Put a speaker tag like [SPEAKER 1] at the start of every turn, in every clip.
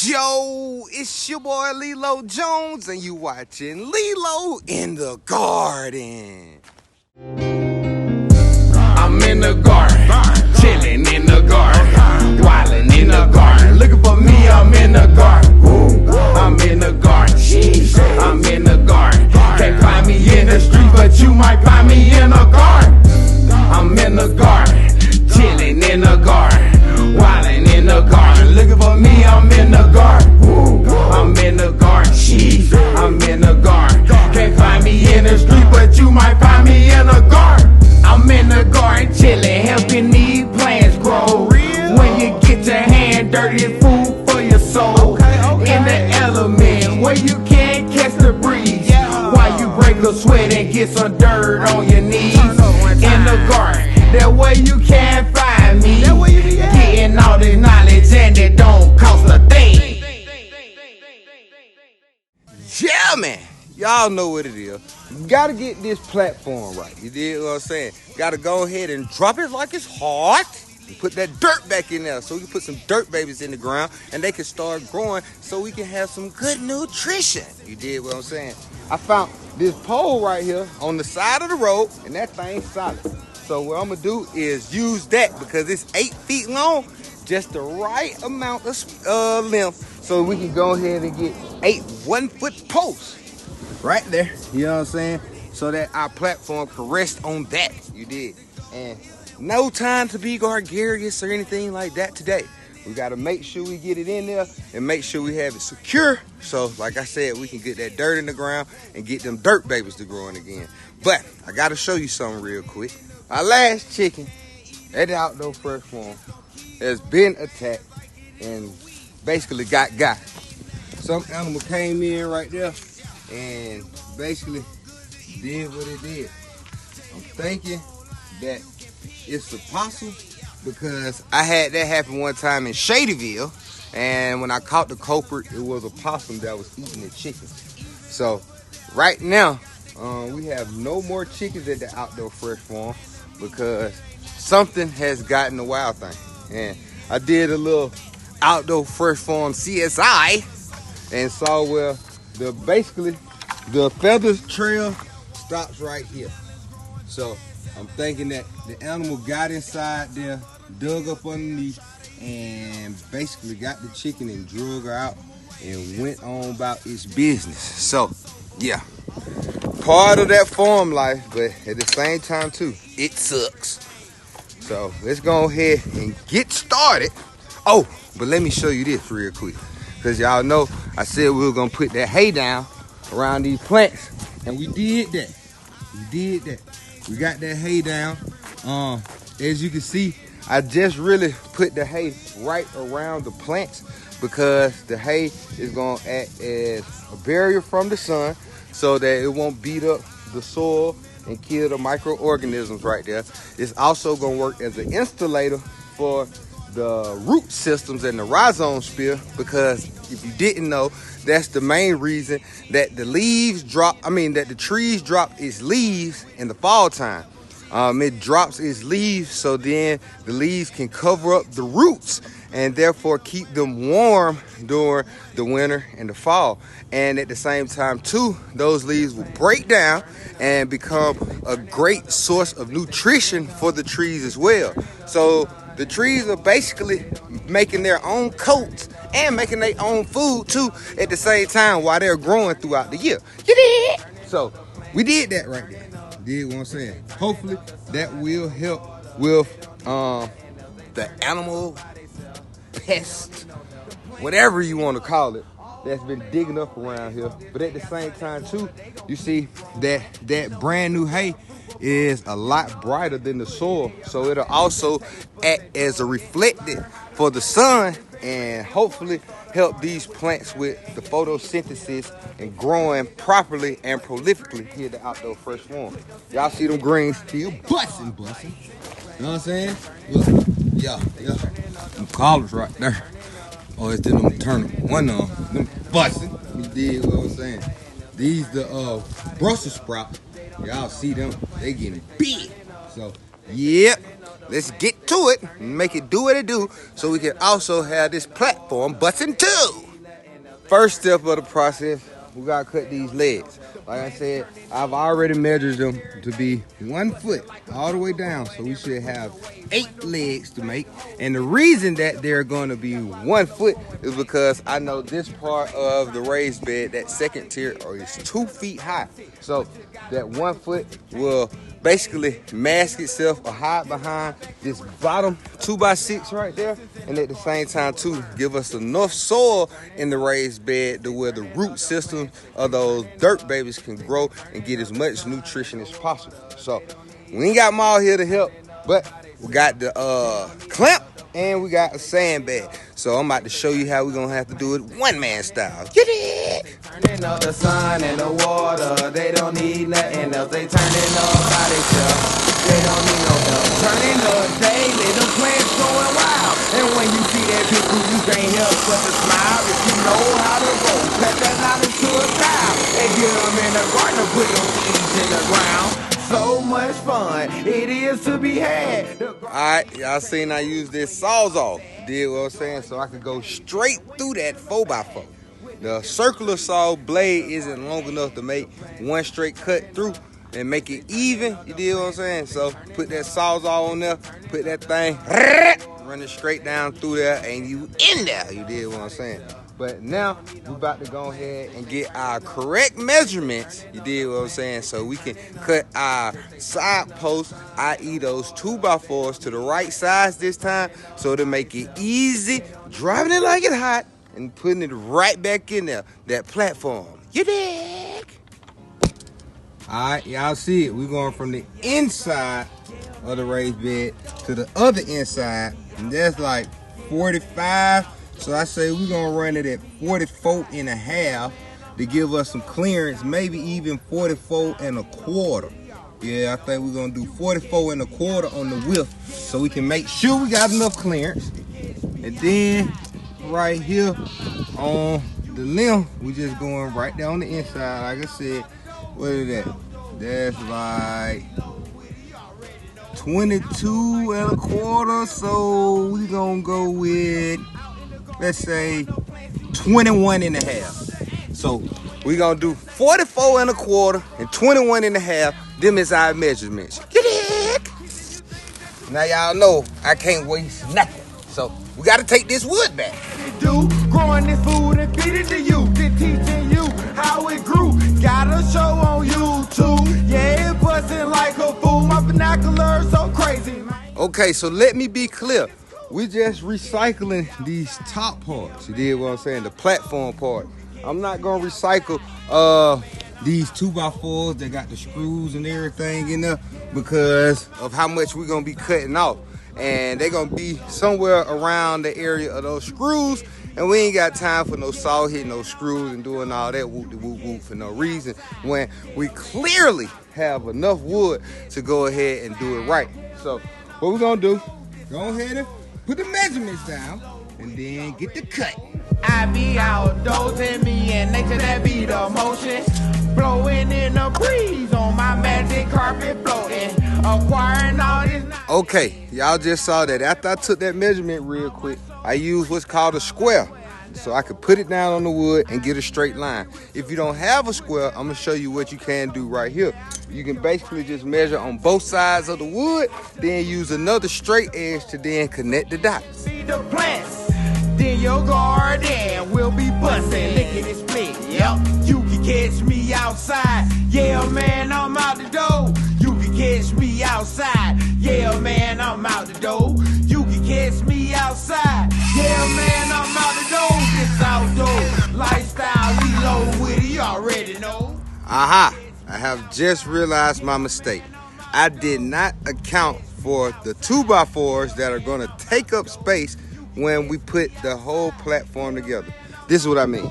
[SPEAKER 1] Yo, it's your boy Lelo Jones, and you watching Lelo in the Garden.
[SPEAKER 2] I'm in the garden, chilling in the garden, wilding in the garden. Looking for me, I'm in the garden. I'm in the garden, I'm in the garden. Can't find me in the street, but you might find me in the garden. I'm in the garden, chilling in the garden, wilding in the garden. Looking for me, I'm in the garden. I'm in the garden, I'm in the garden. Can't find me in the street, but you might find me in the garden. I'm in the garden chillin', helping these plants grow. When you get your hand dirty, it's food for your soul. In the element where you can't catch the breeze, while you break a sweat and get some dirt on your knees. In the garden, that way you can't find me, getting all this knowledge and it don't cost a thing.
[SPEAKER 1] Yeah, man. Y'all know what it is. You gotta get this platform right. You dig what I'm saying? Gotta go ahead and drop it like it's hot. And put that dirt back in there so we can put some dirt babies in the ground and they can start growing so we can have some good nutrition. You dig what I'm saying? I found this pole right here on the side of the road and that thing's solid. So what I'm gonna do is use that because it's 8 feet long, just the right amount of length so we can go ahead and get 8 1-foot posts. Right there, you know what I'm saying? So that our platform can rest on that, you did. And no time to be gregarious or anything like that today. We gotta make sure we get it in there and make sure we have it secure. So like I said, we can get that dirt in the ground and get them dirt babies to growing again. But I gotta show you something real quick. Our last chicken at the outdoor fresh farm has been attacked and basically got. Some animal came in right there and basically did what it did. I'm thinking that it's a possum because I had that happen one time in Shadyville, and when I caught the culprit, it was a possum that was eating the chickens. So right now, we have no more chickens at the outdoor fresh farm because something has gotten the wild thing. And I did a little outdoor fresh farm CSI and saw where basically the feathers trail stops right here. So I'm thinking that the animal got inside there, dug up underneath, and basically got the chicken and drug her out and went on about its business. So yeah, part of that farm life, but at the same time too, it sucks. So let's go ahead and get started. Oh, but let me show you this real quick. Because y'all know I said we were going to put that hay down around these plants. And we did that. We got that hay down. As you can see, I just really put the hay right around the plants because the hay is going to act as a barrier from the sun so that it won't beat up the soil and kill the microorganisms right there. It's also going to work as an insulator for the root systems and the rhizosphere, because if you didn't know, that's the main reason that the trees drop its leaves in the fall time. It drops its leaves so then the leaves can cover up the roots and therefore keep them warm during the winter and the fall. And at the same time too, those leaves will break down and become a great source of nutrition for the trees as well. So the trees are basically making their own coats and making their own food too at the same time while they're growing throughout the year. You did? So we did that right there. You did what I'm saying? Hopefully that will help with the animal pest, whatever you want to call it, that's been digging up around here. But at the same time too, you see that brand new hay is a lot brighter than the soil, so it'll also act as a reflectant for the sun and hopefully help these plants with the photosynthesis and growing properly and prolifically here at the outdoor fresh farm. Y'all see them greens still busting. You know what I'm saying? Look, yeah. Them collars right there. Oh, it's them turning one on them busting. You dig what I'm saying? These the Brussels sprouts. Y'all see them, they getting big. So, yep, let's get to it and make it do what it do so we can also have this platform busting too. first step of the process, we gotta cut these legs. Like I said, I've already measured them to be 1 foot all the way down. So we should have 8 legs to make. And the reason that they're gonna be 1 foot is because I know this part of the raised bed, that second tier, is 2 feet high. So that 1 foot will basically mask itself or hide behind this bottom 2x6 right there, and at the same time too give us enough soil in the raised bed to where the root system of those dirt babies can grow and get as much nutrition as possible. So we ain't got Maul here to help, but we got the clamp and we got a sandbag. So I'm about to show you how we're gonna have to do it one-man style. Get it?
[SPEAKER 2] Turning up the sun and the water, they don't need nothing else. They turning up by themselves, they don't need no help. Turning up daily, the plants going wild. And when you see that big group, you can't help but to smile. If you know how to go, cut that knowledge to a cow. And get them in the garden, put them seeds in the ground. So much fun it is to be had.
[SPEAKER 1] Alright, y'all seen I use this sawzall. Did what I'm saying? So I could go straight through that 4x4. The circular saw blade isn't long enough to make one straight cut through and make it even. You did what I'm saying? So put that sawzall on there, put that thing, run it straight down through there, and you in there. You did what I'm saying? But now we're about to go ahead and get our correct measurements. You did what I'm saying? So we can cut our side posts, i.e. those 2x4s, to the right size this time, so to make it easy, driving it like it's hot, and putting it right back in there, that platform. You dig? All right, y'all see it. We're going from the inside of the raised bed to the other inside, and that's like 45. So I say we're gonna run it at 44 and a half to give us some clearance, maybe even 44 and a quarter. Yeah, I think we're gonna do 44 and a quarter on the width so we can make sure we got enough clearance. And then right here on the length, we just going right there on the inside. Like I said, what is that? That's like 22 and a quarter. So we gonna go with, let's say, 21 and a half. So we're gonna do 44 and a quarter and 21 and a half. Them is our measurements. Get it? Now y'all know I can't waste nothing. So we gotta take this wood back.
[SPEAKER 2] Do growing this food and feed it to you, then teaching you how it grew. Got a show on YouTube, yeah, it busting like a fool. My vernacular so crazy.
[SPEAKER 1] Okay, so let me be clear. We just recycling these top parts. You did what I'm saying? The platform part. I'm not gonna recycle these 2x4s that got the screws and everything in there because of how much we're gonna be cutting off. And they're gonna be somewhere around the area of those screws, and we ain't got time for no saw hitting those screws and doing all that whoop-de-whoop-whoop for no reason when we clearly have enough wood to go ahead and do it right. So what we're gonna do, go ahead and put the measurements down and then get the cut.
[SPEAKER 2] I be outdoors and me and nature, that be the motion. Blowing in the breeze on my magic carpet floating. Acquiring all this.
[SPEAKER 1] Okay, y'all just saw that. After I took that measurement real quick, I used what's called a square. So I could put it down on the wood and get a straight line. If you don't have a square, I'm gonna show you what you can do right here. You can basically just measure on both sides of the wood, then use another straight edge to then connect the dots.
[SPEAKER 2] See the plants, then your garden will be busting, licking and split. Yep, you can catch me outside. Yeah, man, I'm out the door. You can catch me outside. Yeah, man, I'm out the door. You can catch me outside. Yeah, man, I'm out the door. This outdoor lifestyle, we low with it, you already know.
[SPEAKER 1] Aha, I have just realized my mistake. I did not account for the 2x4s that are gonna take up space when we put the whole platform together. This is what I mean.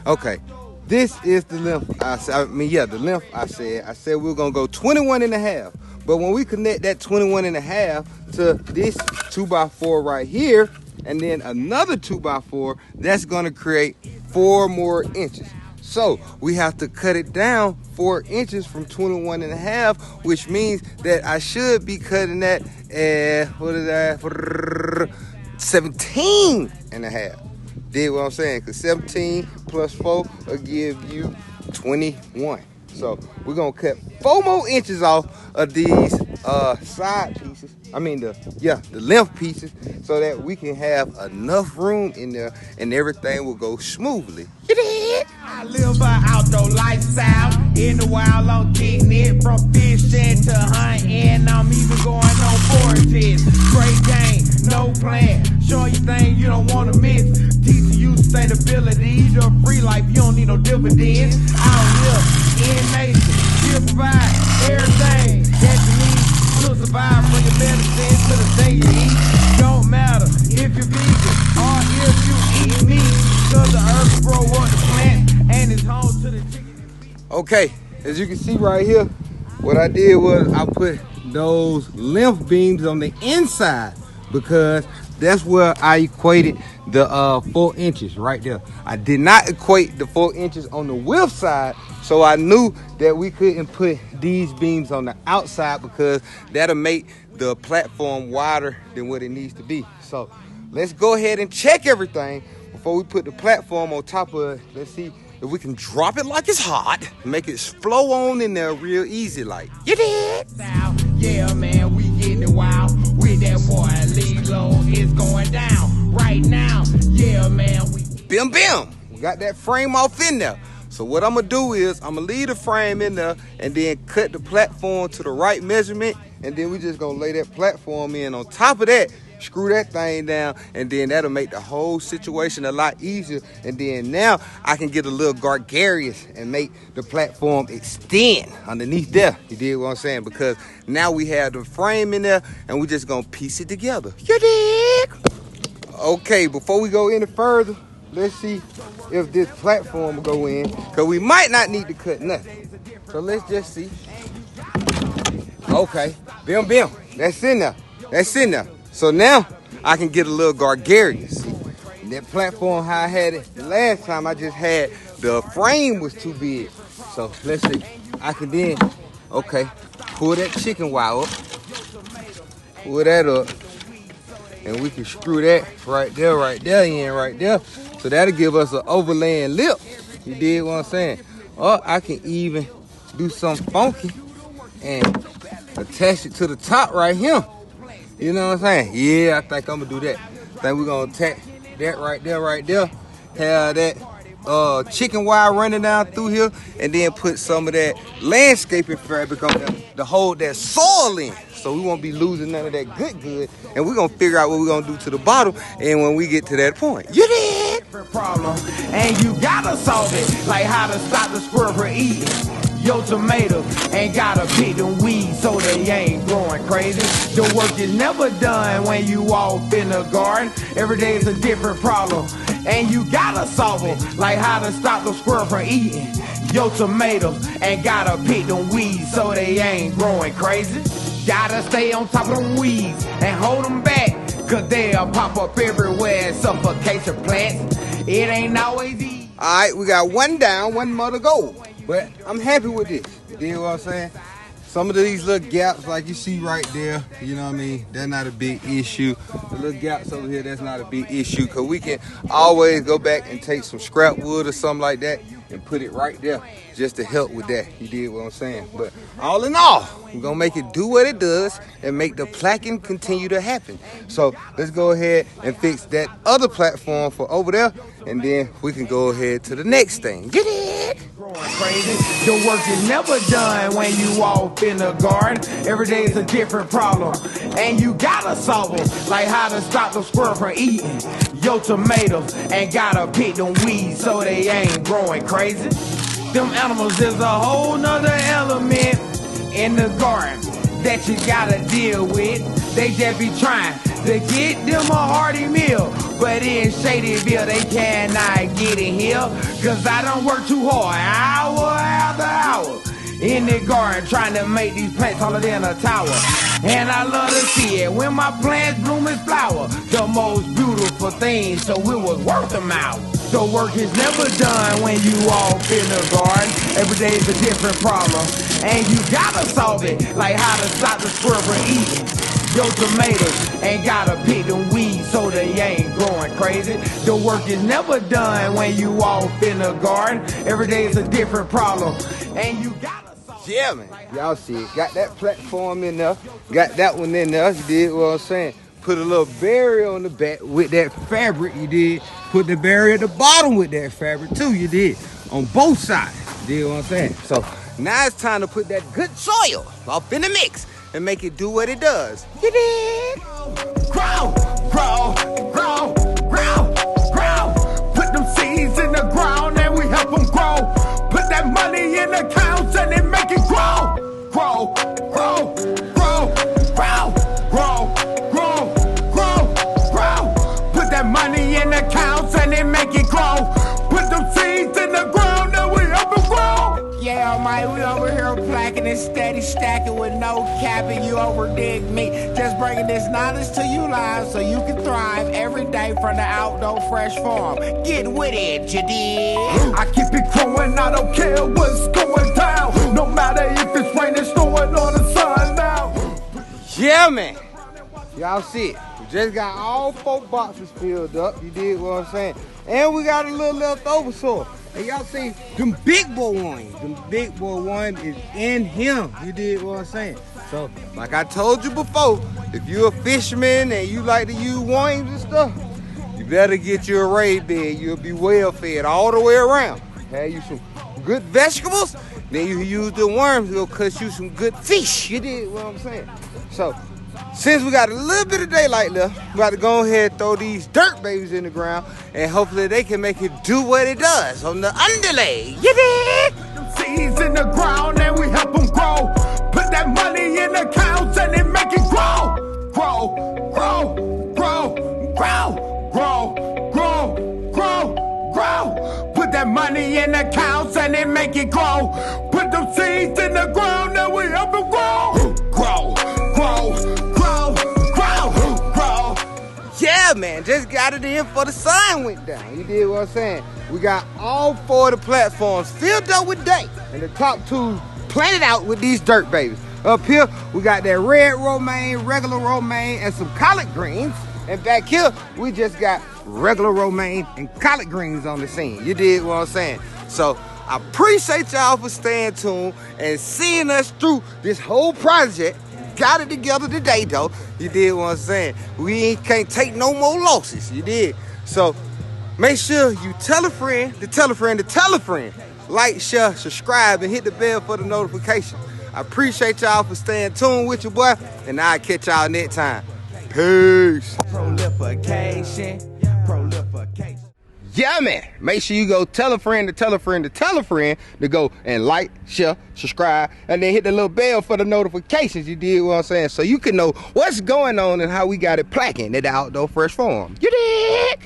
[SPEAKER 1] Okay, this is the length. The length I said we we're gonna go 21 and a half. But when we connect that 21 and a half to this 2x4 right here, and then another 2x4, that's gonna create 4 more inches. So we have to cut it down 4 inches from 21 and a half, which means that I should be cutting that at, 17 and a half. dig what I'm saying? Because 17 plus 4 will give you 21. So we're gonna cut 4 more inches off of these side pieces. I mean the length pieces, so that we can have enough room in there and everything will go smoothly.
[SPEAKER 2] I live an outdoor lifestyle. In the wild, I'm getting it from fishing to hunting. I'm even going on forages. Great game, no plan. Showing you things you don't want to miss. Teaching you sustainability. The free life, you don't need no dividends. Out here in nation, you provide everything that you need to survive. From your medicine to the thing you eat. Don't matter if you're vegan or if you eat meat. Cause the earth grow up the plant and it's home to the chicken.
[SPEAKER 1] Okay, as you can see right here, what I did was I put those length beams on the inside because that's where I equated the 4 inches right there. I did not equate the 4 inches on the width side, so I knew that we couldn't put these beams on the outside because that'll make the platform wider than what it needs to be. So let's go ahead and check everything before we put the platform on top of it. Let's see if we can drop it like it's hot, make it flow on in there real easy like. You did?
[SPEAKER 2] Yeah, man, we getting it wild with that boy Lelo. It's going down right now. Yeah, man,
[SPEAKER 1] Bim, bim. We got that frame off in there. So what I'm gonna do is I'm gonna leave the frame in there and then cut the platform to the right measurement, and then we just gonna lay that platform in. On top of that, screw that thing down, and then that'll make the whole situation a lot easier. And then now I can get a little gregarious and make the platform extend underneath there. You dig what I'm saying? Because now we have the frame in there and we just gonna piece it together. You dig? Okay, before we go any further, let's see if this platform will go in, because we might not need to cut nothing. So let's just see. Okay, bim, bim. That's in there. That's in there. So now I can get a little gregarious. And that platform, how I had it the last time, I just had the frame was too big. So let's see. I can then, okay, pull that chicken wire up. Pull that up. And we can screw that right there in right there. So that'll give us an overlaying lip. You dig what I'm saying? Or I can even do something funky and attach it to the top right here. You know what I'm saying? Yeah, I think I'm gonna do that. I think we're gonna attach that right there. Have that chicken wire running down through here, and then put some of that landscaping fabric on there to hold that soil in. So we won't be losing none of that good. And we're gonna figure out what we're gonna do to the bottom, and when we get to that point. You did!
[SPEAKER 2] Problem, and you gotta solve it, like how to stop the squirrel from eating your tomatoes, and gotta pick them weeds so they ain't growing crazy. The work is never done when you off in the garden. Every day is a different problem, and you gotta solve it, like how to stop the squirrel from eating your tomatoes, and gotta pick them weeds so they ain't growing crazy. Gotta stay on top of them weeds and hold them back, cause they'll pop up everywhere and suffocate your plants. It ain't always easy.
[SPEAKER 1] All right, we got one down, one more to go. But I'm happy with this. You dig what I'm saying? Some of these little gaps, like you see right there, you know what I mean? They're not a big issue. The little gaps over here, that's not a big issue, because we can always go back and take some scrap wood or something like that and put it right there just to help with that. You dig what I'm saying? But all in all, we're going to make it do what it does and make the placking continue to happen. So let's go ahead and fix that other platform for over there, and then we can go ahead to the next thing. Get it?
[SPEAKER 2] Crazy. The work is never done when you off in the garden. Every day is a different problem, and you gotta solve it, like how to stop the squirrel from eating your tomatoes, and gotta pick them weeds so they ain't growing crazy. Them animals is a whole nother element in the garden that you gotta deal with. They just be trying to get them a hearty meal, but in Shadyville they cannot get in here, cause I don't work too hard, hour after hour, in the garden trying to make these plants taller than a tower. And I love to see it when my plants bloom and flower, the most beautiful thing, so it was worth them out. The work is never done when you off in the garden. Every day is a different problem, and you gotta solve it, like how to stop the squirrel from eating Your tomatoes ain't gotta pick them weeds so they ain't growing crazy. The work is never done when you off in the garden. Every day is a different problem, and you gotta solve.
[SPEAKER 1] Yeah, man. Y'all see it. Got that platform in there. Got that one in there. You did what I'm saying. Put a little barrier on the back with that fabric. You did. Put the barrier at the bottom with that fabric too. You did. On both sides. You did what I'm saying. So now it's time to put that good soil off in the mix and make it do what it does. You did.
[SPEAKER 2] Grow, grow, grow, grow, grow. Put them seeds in the ground and we help them grow. Put that money in accounts and it make it grow. Grow, grow, grow, grow, grow, grow, grow, grow. Put that money in accounts and it make it grow. Put them seeds in the ground and we help them grow. Yeah, man, we over here placking and steady stacking with no capping. You overdig me. Just bringing this knowledge to you live so you can thrive every day from the outdoor fresh farm. Get with it, you dig? I keep it growing, I don't care what's going down. No matter if it's raining, snowing, or the sun now.
[SPEAKER 1] Yeah, man. Y'all see it. We just got all 4 boxes filled up. You did what I'm saying. And we got a little left over soil. And y'all see them big boy ones. Them big boy ones is in him. You did what I'm saying. So, like I told you before, if you're a fisherman and you like to use worms and stuff, you better get you a raid bed. You'll be well fed all the way around. Have you some good vegetables, then you use the worms, it'll cut you some good fish. You did what I'm saying. So, since we got a little bit of daylight left, we got to go ahead and throw these dirt babies in the ground, and hopefully they can make it do what it does on the underlay. You dig?
[SPEAKER 2] Seeds in the ground and we help them grow. Put that money in accounts and it make it grow. Grow, grow, grow, grow, grow, grow, grow, grow. Put that money in accounts and it make it grow. Put them seeds in the ground and we help them grow. Grow, grow, grow, grow, grow.
[SPEAKER 1] Yeah, man, just got it in before the sun went down. You did what I'm saying. We got all 4 of the platforms filled up with day, and the top 2 planted out with these dirt babies. Up here, we got that red romaine, regular romaine, and some collard greens. And back here, we just got regular romaine and collard greens on the scene. You did what I'm saying. So I appreciate y'all for staying tuned and seeing us through this whole project. Got it together today, though. You did what I'm saying. We can't take no more losses. You did. So make sure you tell a friend to tell a friend to tell a friend. Like, share, subscribe, and hit the bell for the notification. I appreciate y'all for staying tuned with your boy, and I'll catch y'all next time. Peace.
[SPEAKER 2] Prolification, prolification.
[SPEAKER 1] Yeah, man. Make sure you go tell a friend to tell a friend to tell a friend to go and like, share, subscribe, and then hit the little bell for the notifications. You did what I'm saying? So you can know what's going on and how we got it placking at the Outdoor Fresh Farm. You did?